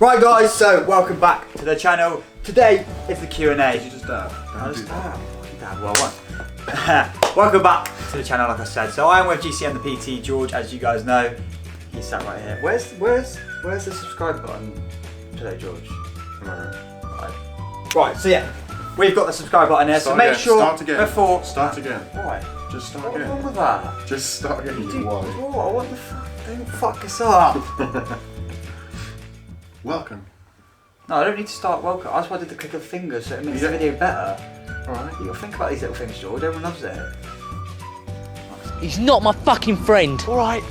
Right guys, so welcome back to the channel. Today is the Q&A. Did you just dab? I just dab what I want. Welcome back to the channel, like I said. So I am with GCM the PT, George, as you guys know. He's sat right here. Where's the subscribe button today, George? Right, so yeah, we've got the subscribe button there. So make sure start again. before Start again. Why? Just start What's again. wrong with that? Just start again. What the fuck? Don't fuck us up. Welcome. No, I don't need to start welcome. I just wanted to click a finger so it makes the video better. Alright. You gotta think about these little things, George. Everyone loves it. He's not my fucking friend. Alright.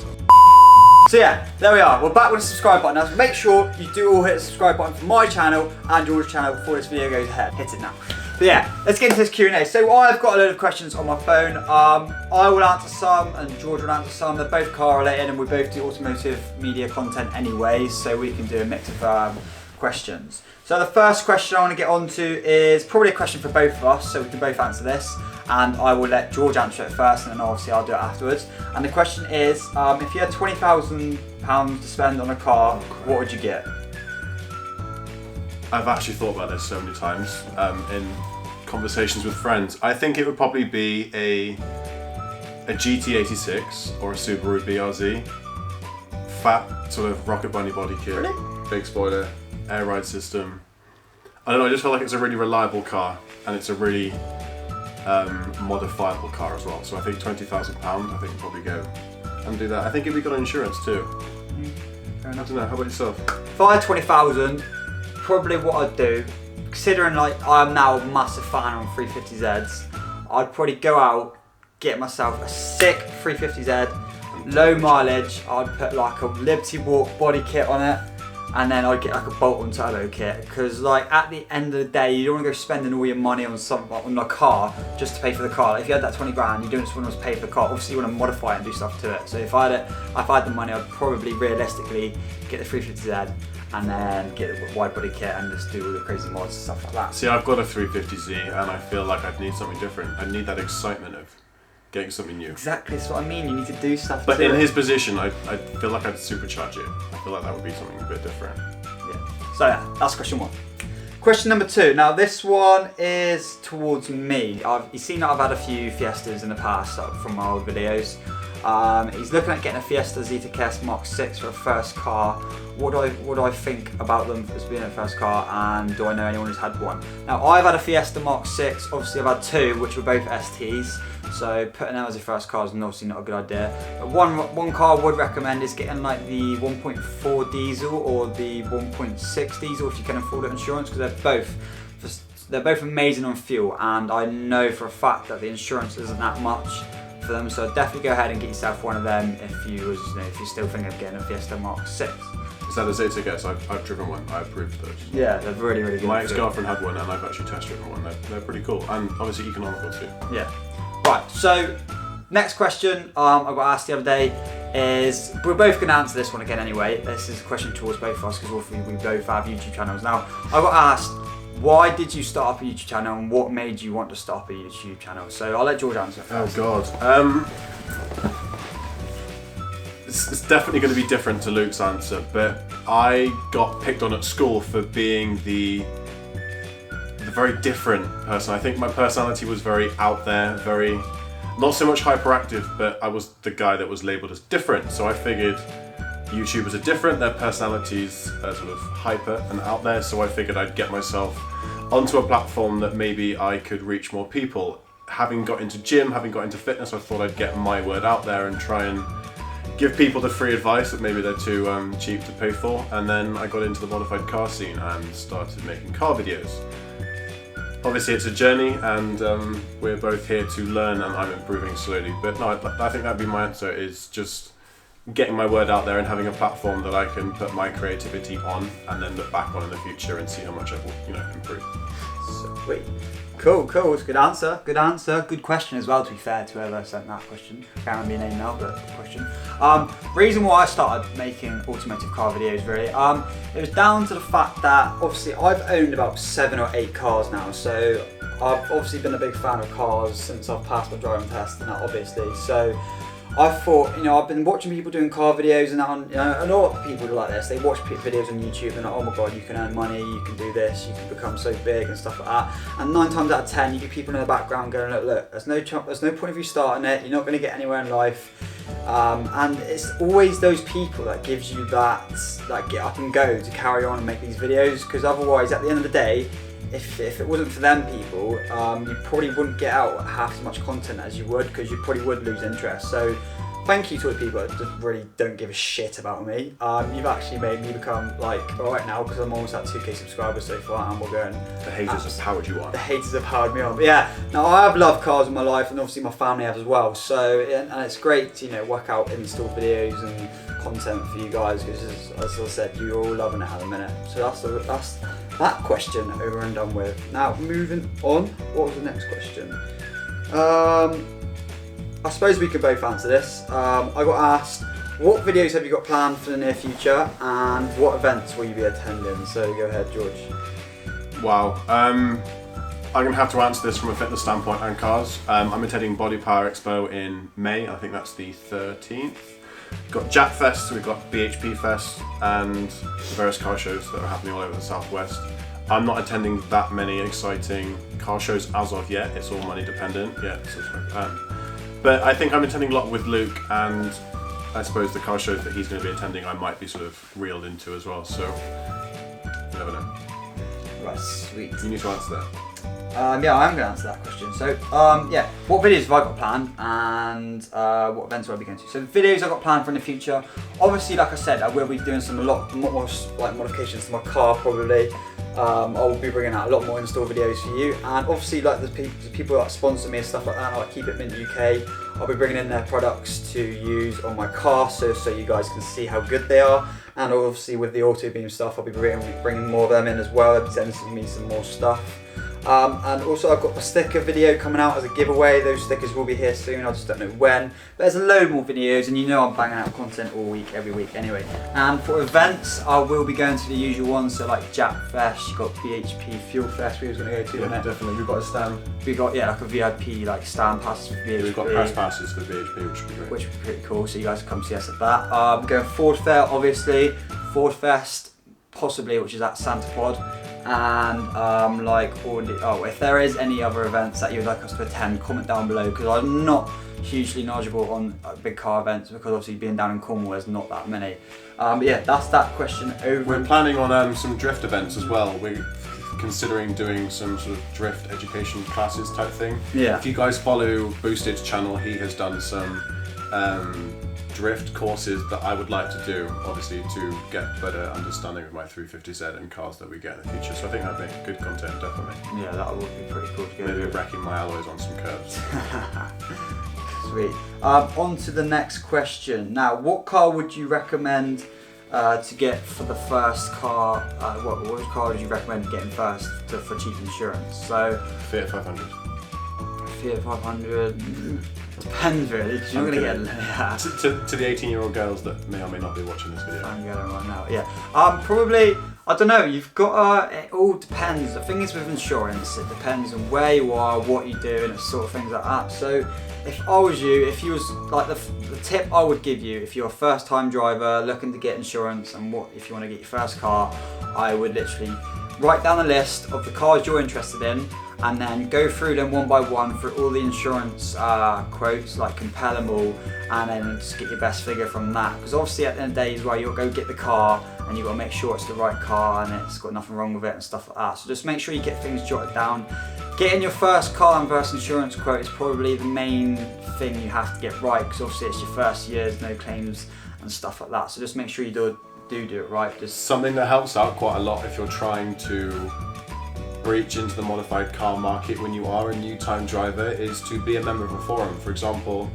So yeah, there we are. We're back with the subscribe button now. So make sure you do all hit the subscribe button for my channel and George's channel before this video goes ahead. Hit it now. But yeah, let's get into this Q&A. So I've got a load of questions on my phone. I will answer some and George will answer some. They're both car related and we both do automotive media content anyway, so we can do a mix of questions. So the first question I want to get onto is probably a question for both of us, so we can both answer this. And I will let George answer it first and then obviously I'll do it afterwards. And the question is, if you had £20,000 to spend on a car, what would you get? I've actually thought about this so many times in conversations with friends. I think it would probably be a GT86 or a Subaru BRZ. Fat sort of rocket bunny body kit, Really? big spoiler, air ride system. I don't know, I just feel like it's a really reliable car and it's a really modifiable car as well. So I think £20,000, I think you'd probably go and do that. I think it'd be good on insurance too. Fair I enough. don't know, how about yourself? If I had 20,000, probably what I'd do, considering like I'm now a massive fan on 350Zs, I'd probably go out, get myself a sick 350Z, low mileage. I'd put like a Liberty Walk body kit on it, and then I'd get like a bolt-on turbo kit, because like at the end of the day, you don't want to go spending all your money on on a car just to pay for the car. Like if you had that 20 grand, you don't just want to pay for the car. Obviously you want to modify it and do stuff to it. So if I had the money, I'd probably realistically get the 350Z and then get the wide body kit and just do all the crazy mods and stuff like that. See, I've got a 350Z and I feel like I'd need something different. I need that excitement of getting something new. Exactly, that's what I mean. You need to do stuff. But in his position, I feel like I'd supercharge it. I feel like that would be something a bit different. Yeah. So yeah, that's question one. Question number two. Now this one is towards me. You've seen that I've had a few Fiestas in the past from my old videos. He's looking at getting a Fiesta Zetacast Mark 6 for a first car. What do I think about them as being a first car, and do I know anyone who's had one? Now I've had a Fiesta Mark 6, obviously I've had two, which were both STs, so putting them as your first car is obviously not a good idea. But one car I would recommend is getting like the 1.4 diesel or the 1.6 diesel if you can afford it insurance, because they're both amazing on fuel, and I know for a fact that the insurance isn't that much for them, so definitely go ahead and get yourself one of them if you're still thinking of getting a Fiesta Mark 6. Is that a Zetacast? I've driven one. I approved those. Yeah, they're really, really good. My ex-girlfriend had one and I've actually test driven one. They're pretty cool and obviously economical too. Yeah. Right, so next question I got asked the other day is, we're both going to answer this one again anyway. This is a question towards both of us because we both have YouTube channels. Now, I got asked, why did you start up a YouTube channel and what made you want to start up a YouTube channel? So I'll let George answer first. Oh God. It's definitely going to be different to Luke's answer, but I got picked on at school for being the very different person. I think my personality was very out there, very, not so much hyperactive, but I was the guy that was labelled as different. So I figured YouTubers are different, their personalities are sort of hyper and out there, so I figured I'd get myself onto a platform that maybe I could reach more people. Having got into gym, having got into fitness, I thought I'd get my word out there and try and give people the free advice that maybe they're too cheap to pay for. And then I got into the modified car scene and started making car videos. Obviously it's a journey and we're both here to learn and I'm improving slowly. But no, I think that'd be my answer, is just getting my word out there and having a platform that I can put my creativity on and then look back on in the future and see how much I've improved. Sweet. Cool. It's a good answer. Good question as well, to be fair, to whoever sent that question. Can't remember your name now, but good question. Reason why I started making automotive car videos, really, it was down to the fact that obviously I've owned about 7 or 8 cars now, so I've obviously been a big fan of cars since I've passed my driving test and that, obviously. So I thought, I've been watching people doing car videos and that on, a lot of people are like this. They watch videos on YouTube and they're like, oh my god, you can earn money, you can do this, you can become so big and stuff like that. And 9 times out of 10, you get people in the background going, look, there's no point of you starting it. You're not going to get anywhere in life. And it's always those people that gives you that get up and go to carry on and make these videos. Because otherwise, at the end of the day, if it wasn't for them people, you probably wouldn't get out half as much content as you would, because you probably would lose interest. So thank you to the people that just really don't give a shit about me. You've actually made me become alright now, because I'm almost at 2k subscribers so far, and we're going. The haters have powered you on. The haters have powered me on. But yeah, now I have loved cars in my life, and obviously my family have as well. So and it's great to work out install videos and content for you guys, because as I said, you're all loving it at the minute. So that's that question over and done with. Now moving on, what was the next question? I suppose we could both answer this. I got asked, what videos have you got planned for the near future, and what events will you be attending? So go ahead, George. Wow. I'm going to have to answer this from a fitness standpoint and cars. I'm attending Body Power Expo in May. I think that's the 13th. We've got Jap Fest, we've got BHP Fest, and the various car shows that are happening all over the southwest. I'm not attending that many exciting car shows as of yet. It's all money dependent. Yeah. But I think I'm attending a lot with Luke, and I suppose the car shows that he's going to be attending, I might be sort of reeled into as well. So you never know. Right, sweet. You need to answer that. Yeah, I am going to answer that question. So, yeah, what videos have I got planned, and what events will I be going to? So, the videos I've got planned for in the future, obviously, like I said, I will be doing a lot more modifications to my car probably. I will be bringing out a lot more install videos for you, and obviously, the people that sponsor me and stuff like that, like Keep It Mint UK, I'll be bringing in their products to use on my car, so you guys can see how good they are. And obviously, with the Auto Beam stuff, I'll be bringing more of them in as well. They'll be sending me some more stuff. And also I've got a sticker video coming out as a giveaway. Those stickers will be here soon, I just don't know when. But there's a load more videos, and I'm banging out content all week, every week anyway. And for events, I will be going to the usual ones, so like Jap Fest, you've got BHP Fuel Fest we was going to go to. Yeah, definitely. We've got a stand. We got like a VIP stand passes for BHP. We've got press passes for BHP, which would be great. Which would be pretty cool, so you guys can come see us at that. I'm going Ford Fair, obviously. Ford Fest, possibly, which is at Santa Pod. And if there is any other events that you'd like us to attend, comment down below, because I'm not hugely knowledgeable on big car events, because obviously being down in Cornwall there's not that many. But yeah, that's that question over. We're planning on some drift events as well. We're considering doing some sort of drift education classes type thing. Yeah. If you guys follow Boosted's channel, he has done some drift courses that I would like to do, obviously, to get better understanding of my 350Z and cars that we get in the future. So I think that'd make good content, definitely. Yeah, that would be pretty cool to go. Maybe wrecking my alloys on some curbs. Sweet. On to the next question. Now, what car would you recommend to get for the first car? What car would you recommend getting first for cheap insurance? So Fiat 500. Fiat 500. Depends really, because you're going to get to the 18-year-old girls that may or may not be watching this video. I'm getting right now. Yeah. Probably. I don't know. You've got. It all depends. The thing is with insurance, it depends on where you are, what you do, and sort of things like that. So, if I was you, if you was like the tip I would give you, if you're a first-time driver looking to get insurance, and if you want to get your first car, I would literally write down a list of the cars you're interested in, and then go through them one by one through all the insurance quotes, like compare them all, and then just get your best figure from that. Because obviously at the end of the day as well, you'll go get the car and you've got to make sure it's the right car and it's got nothing wrong with it and stuff like that. So just make sure you get things jotted down. Getting your first car and first insurance quote is probably the main thing you have to get right, because obviously it's your first year, there's no claims and stuff like that. So just make sure you do it right. Just something that helps out quite a lot if you're trying to breach into the modified car market when you are a new time driver is to be a member of a forum. For example,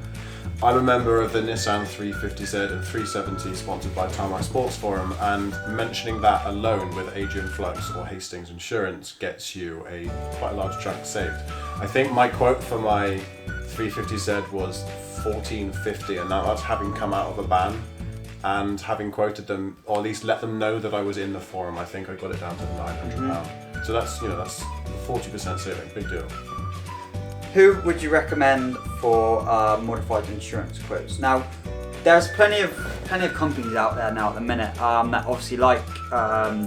I'm a member of the Nissan 350Z and 370 sponsored by Tarmac Sports Forum, and mentioning that alone with Adrian Flux or Hastings Insurance gets you quite a large chunk saved. I think my quote for my 350Z was $1,450, and that's having come out of a ban and having quoted them, or at least let them know that I was in the forum. I think I got it down to £900. So that's 40% saving, big deal. Who would you recommend for modified insurance quotes? Now, there's plenty of companies out there now at the minute that obviously, like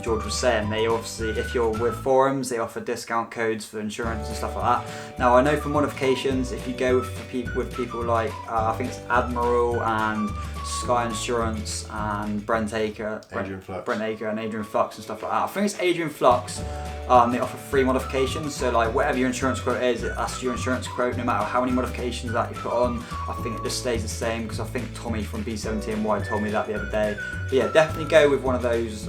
George was saying, they obviously, if you're with forums, they offer discount codes for insurance and stuff like that. Now, I know for modifications, if you go with people like I think it's Admiral and Sky Insurance and Brent Acre and Adrian Flux and stuff like that. I think it's Adrian Flux. They offer free modifications, so like whatever your insurance quote is, that's your insurance quote, no matter how many modifications that you put on. I think it just stays the same, because I think Tommy from B17Y told me that the other day. But yeah, definitely go with one of those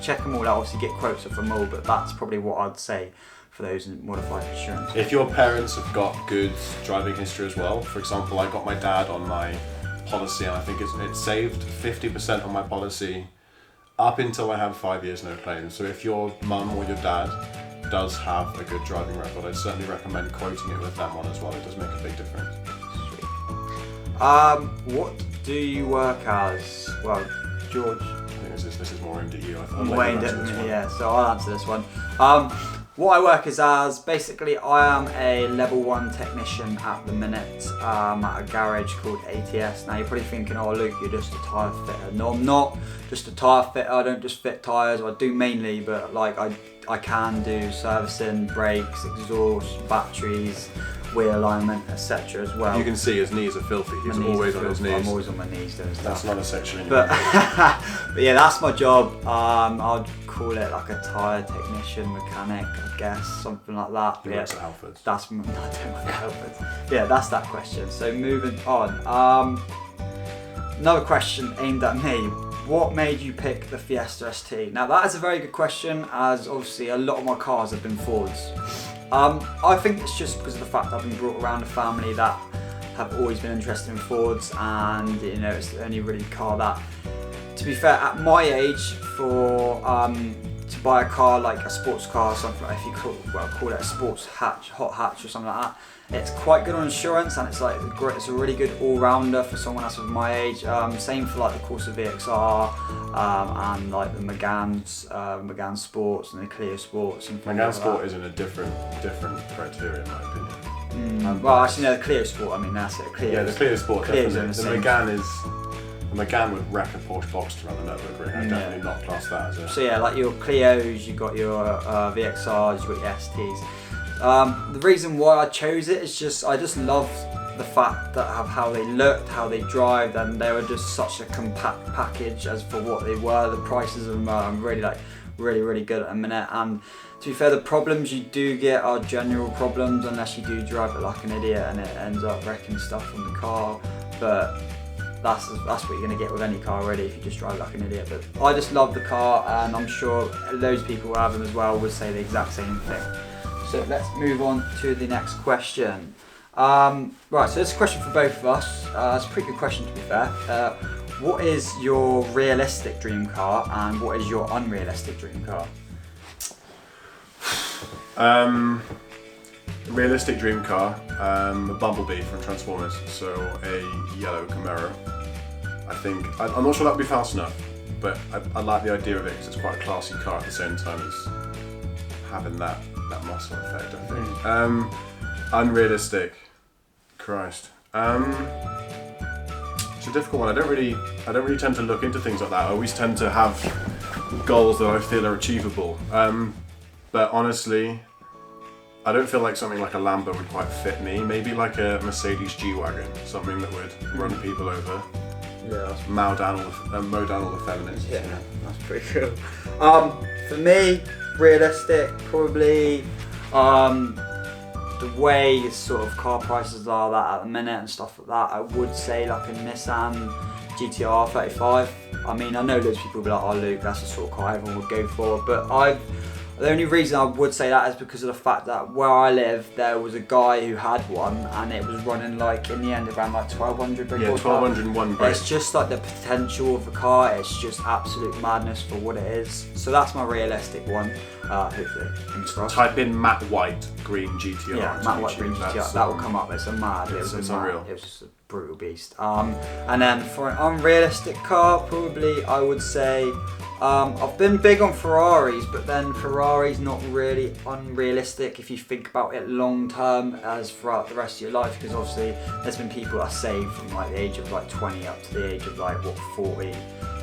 check them all out, obviously get quotes off them all, but that's probably what I'd say for those modified insurance. If your parents have got good driving history as well, for example, I got my dad on my policy, and I think it saved 50% on my policy up until I had 5 years no claims. So if your mum or your dad does have a good driving record, I'd certainly recommend quoting it with them on as well. It does make a big difference. Sweet. What do you work as? Well, George. I think this is more aimed at you. Yeah, so I'll answer this one. What I work as basically I am a level 1 technician at the minute at a garage called ATS. Now you're probably thinking, oh Luke, you're just a tyre fitter. No, I'm not just a tyre fitter. I don't just fit tyres. I do mainly, but like I can do servicing, brakes, exhaust, batteries, wheel alignment, etc. as well. You can see his knees are filthy. He's always on his knees. I'm always on my knees doing stuff. That's not a section but yeah, that's my job. I'd call it like a tyre technician, mechanic, I guess, something like that. He works at Halfords. I don't work at Halfords. Yeah, that's that question. So moving on. Another question aimed at me. What made you pick the Fiesta ST? Now that is a very good question, as obviously a lot of my cars have been Fords. I think it's just because of the fact I've been brought around a family that have always been interested in Fords, and you know, it's the only really car that, to be fair, at my age, for to buy a car like a sports car or something, if you call it a sports hatch, hot hatch or something like that, it's quite good on insurance, and it's like great. It's a really good all-rounder for someone that's of my age. Same for like the Corsa VXR and like the Megane Sports and the Clio Sports. And Megane Sport is in a different criteria in my opinion. Well, actually no, the Clio Sport. I mean that's it. Yeah, the Clio Sport Clio's definitely. The Megane would wreck a Porsche Boxster on the Nürburgring. I definitely not class that as a... So yeah, like your Clios, you got your VXRs, you got your STs. The reason why I chose it is just I just love the fact that of how they looked, how they drive, and they were just such a compact package as for what they were. The prices of them are really good at the minute, and to be fair, the problems you do get are general problems unless you do drive it like an idiot and it ends up wrecking stuff on the car. But that's what you're going to get with any car really if you just drive like an idiot. But I just love the car, and I'm sure loads of people who have them as well would say the exact same thing. So let's move on to the next question. Right, so this is a question for both of us. It's a pretty good question to be fair. What is your realistic dream car, and what is your unrealistic dream car? Realistic dream car, a Bumblebee from Transformers, so a yellow Camaro. I think, I'm not sure that would be fast enough, but I like the idea of it because it's quite a classy car at the same time as having that muscle effect, I think. Unrealistic, Christ. It's a difficult one. I don't really tend to look into things like that. I always tend to have goals that I feel are achievable. But honestly, I don't feel like something like a Lambo would quite fit me. Maybe like a Mercedes G-Wagon, something that would run people over. Yeah, mow down all the feminists. Yeah, that's pretty cool. For me, realistic, probably the way sort of car prices are that at the minute and stuff like that, I would say like a Nissan GTR 35. I mean, I know loads of people will be like, oh Luke, that's the sort of car everyone would go for, but the only reason I would say that is because of the fact that where I live, there was a guy who had one, and it was running like in the end around like 1200. Yeah, 1201 brake. It's just like the potential of the car. It's just absolute madness for what it is. So that's my realistic one. Hopefully, fingers crossed. Type in matte white green GTR. Yeah, matte white green GTR. That will come up. It's a mad. It's unreal. It was just a brutal beast. And then for an unrealistic car, probably I would say I've been big on Ferraris, but then Ferrari's not really unrealistic if you think about it long term as throughout the rest of your life, because obviously there's been people that saved from like the age of like 20 up to the age of like 40,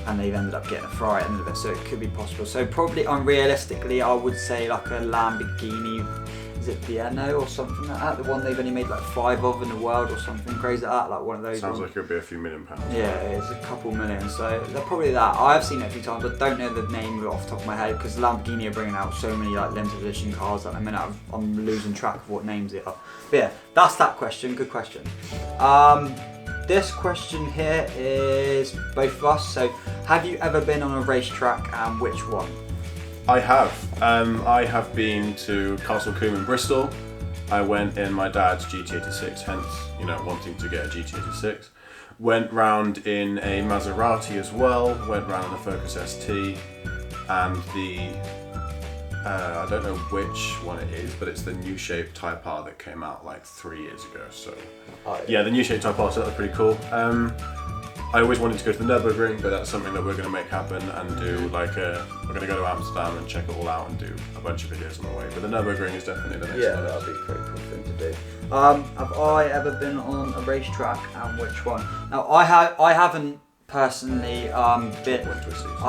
and they've ended up getting a Ferrari at the end of it, so it could be possible. So probably unrealistically, I would say like a Lamborghini. Is it Vienna or something like that? The one they've only made like 5 of in the world or something crazy like that, like one of those. Sounds like it'll be a few £1 million. Yeah, it's a couple million, so they're probably that. I have seen it a few times. I don't know the name off the top of my head because Lamborghini are bringing out so many like limited edition cars at the minute. I'm losing track of what names they are. But yeah, that's that question. Good question. This question here is both of us. So, have you ever been on a racetrack and which one? I have. I have been to Castle Combe in Bristol. I went in my dad's GT86, hence, wanting to get a GT86. Went round in a Maserati as well. Went round in a Focus ST, and the I don't know which one it is, but it's the new shape Type R that came out like 3 years ago. So yeah, the new shape Type R, so that was pretty cool. I always wanted to go to the Nürburgring, but that's something that we're going to make happen and do like we're going to go to Amsterdam and check it all out and do a bunch of videos on the way. But the Nürburgring is definitely the next one. Yeah, that'd be a pretty cool thing to do. Have I ever been on a racetrack and which one? Now I haven't personally I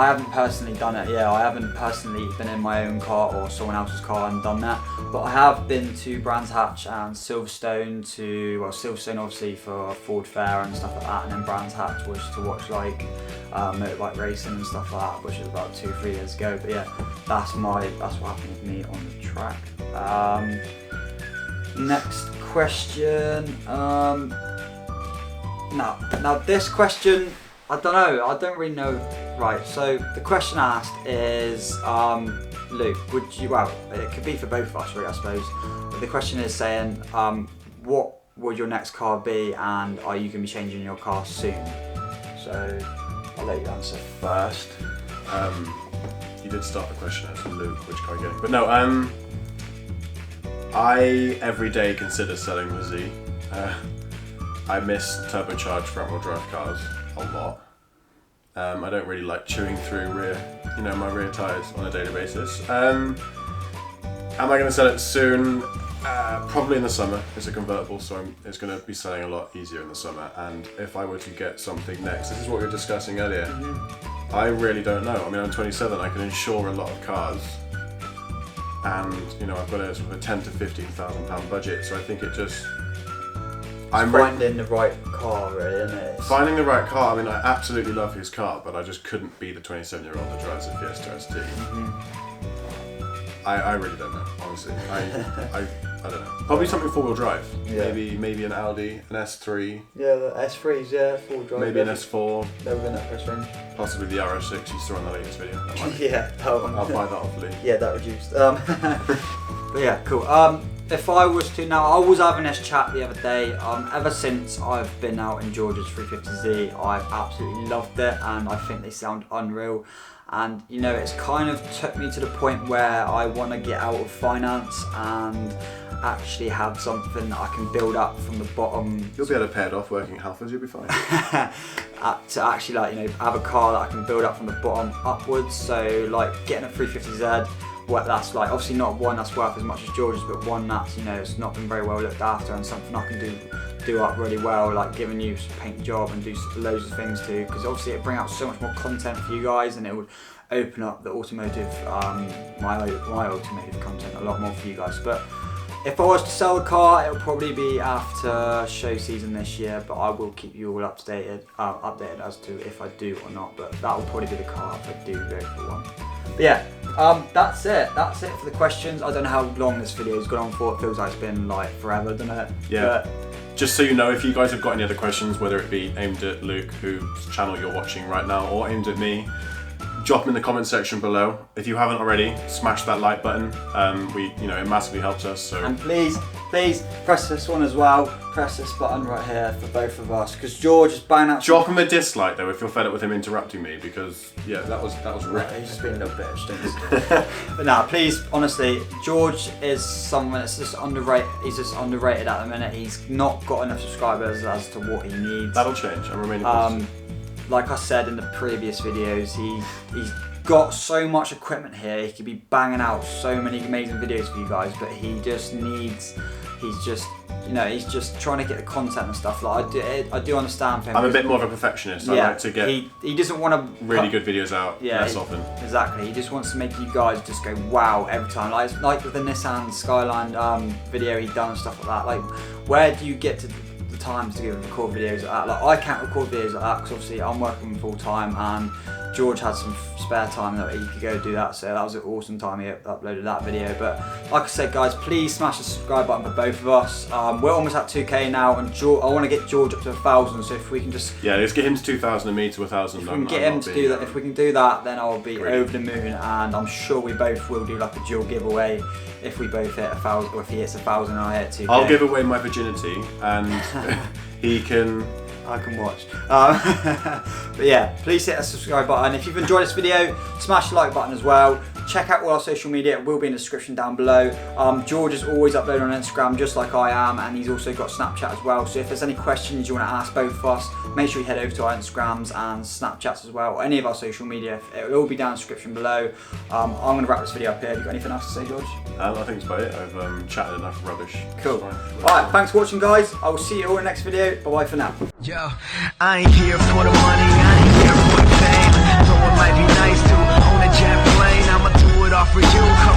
haven't personally done it. Yeah, I haven't personally been in my own car or someone else's car and done that. But I have been to Brands Hatch and Silverstone Silverstone obviously for Ford Fair and stuff like that, and then Brands Hatch was to watch like motorbike racing and stuff like that, which was about 2-3 years ago. But yeah, that's what happened with me on the track. Next question. Now this question, I don't know. I don't really know. Right. So the question asked is, Luke, would you? Well, it could be for both of us, really, I suppose. But the question is saying, what would your next car be, and are you going to be changing your car soon? So I'll let you answer first. You did start the question as Luke, which car are you getting? But no. I every day consider selling the Z. I miss turbocharged front-wheel drive cars a lot. I don't really like chewing through my rear tyres on a daily basis. Am I going to sell it soon? Probably in the summer. It's a convertible, so it's going to be selling a lot easier in the summer. And if I were to get something next, this is what we were discussing earlier. Mm-hmm. I really don't know. I mean, I'm 27. I can insure a lot of cars, and I've got a sort of a £10,000 to £15,000 budget. So I think it just. I'm finding the right car, really, isn't it? Finding the right car. I mean, I absolutely love his car, but I just couldn't be the 27-year-old that drives a Fiesta ST. Mm-hmm. I really don't know, honestly. I don't know. Probably something 4-wheel drive. Yeah. Maybe an Audi, an S3. Yeah, the S3s, yeah, 4-wheel drive. Maybe an S4. They're within that price range. Possibly the RS6 you saw in the latest video. Yeah, that one. I'll buy that off Lee. Yeah, that reduced. But yeah, cool. If I was to, now I was having this chat the other day, ever since I've been out in George's 350Z, I've absolutely loved it, and I think they sound unreal. And it's kind of took me to the point where I want to get out of finance and actually have something that I can build up from the bottom. You'll be able to pay it off working at Halfords, you'll be fine. To actually have a car that I can build up from the bottom upwards. So like getting a 350Z, what that's like, obviously not one that's worth as much as George's, but one that's it's not been very well looked after, and something I can do up really well, like giving you a paint job and do loads of things too, because obviously it bring out so much more content for you guys, and it would open up the automotive, my automotive content a lot more for you guys. But if I was to sell a car, it'll probably be after show season this year, but I will keep you all updated as to if I do or not. But that will probably be the car if I do go for one. But yeah, that's it. That's it for the questions. I don't know how long this video has gone on for. It feels like it's been like forever, doesn't it? Yeah. But just so you know, if you guys have got any other questions, whether it be aimed at Luke, whose channel you're watching right now, or aimed at me, drop them in the comment section below. If you haven't already, smash that like button. It massively helps us. So. And please press this one as well. Press this button right here for both of us, because George is banging out. Drop him a dislike though if you're fed up with him interrupting me, because yeah, that was right. He's just being a little bitch. But now, please, honestly, George is someone that's just underrated. He's just underrated at the minute. He's not got enough subscribers as to what he needs. That'll change. I'm remaining positive. Like I said in the previous videos, he's got so much equipment here. He could be banging out so many amazing videos for you guys, but he just needs, he's just trying to get the content and stuff. Like I do understand for him. I'm a bit more of a perfectionist. I like to get he doesn't want to really good videos out less often. Exactly. He just wants to make you guys just go wow every time. Like with the Nissan Skyline video he done and stuff like that. Like, where do you get to the time to record videos like that? Like, I can't record videos like that because obviously I'm working full time, and George had some spare time that he could go do that, so that was an awesome time he uploaded that video. But like I said, guys, please smash the subscribe button for both of us. We're almost at 2K now, and I want to get George up to 1,000, so if we can just... Yeah, let's get him to 2,000 and me to 1,000. If we can get him to do that, if we can do that, then I'll be over the moon, and I'm sure we both will do like a dual giveaway if we both hit 1,000, or if he hits 1,000 and I hit 2K. I'll give away my virginity, and he can... I can watch. But yeah, please hit that subscribe button. If you've enjoyed this video, smash the like button as well. Check out all our social media, it will be in the description down below. George is always uploading on Instagram just like I am, and he's also got Snapchat as well. So if there's any questions you want to ask both of us, make sure you head over to our Instagrams and Snapchats as well, or any of our social media. It will all be down in the description below. I'm going to wrap this video up here. Have you got anything else to say, George? I think that's about it. I've chatted enough rubbish. Cool. Alright, thanks for watching, guys. I will see you all in the next video. Bye-bye for now. Yo, I ain't here for the money, I ain't here for the fame. Though it might be nice to own a jet plane, I'ma do it all for you.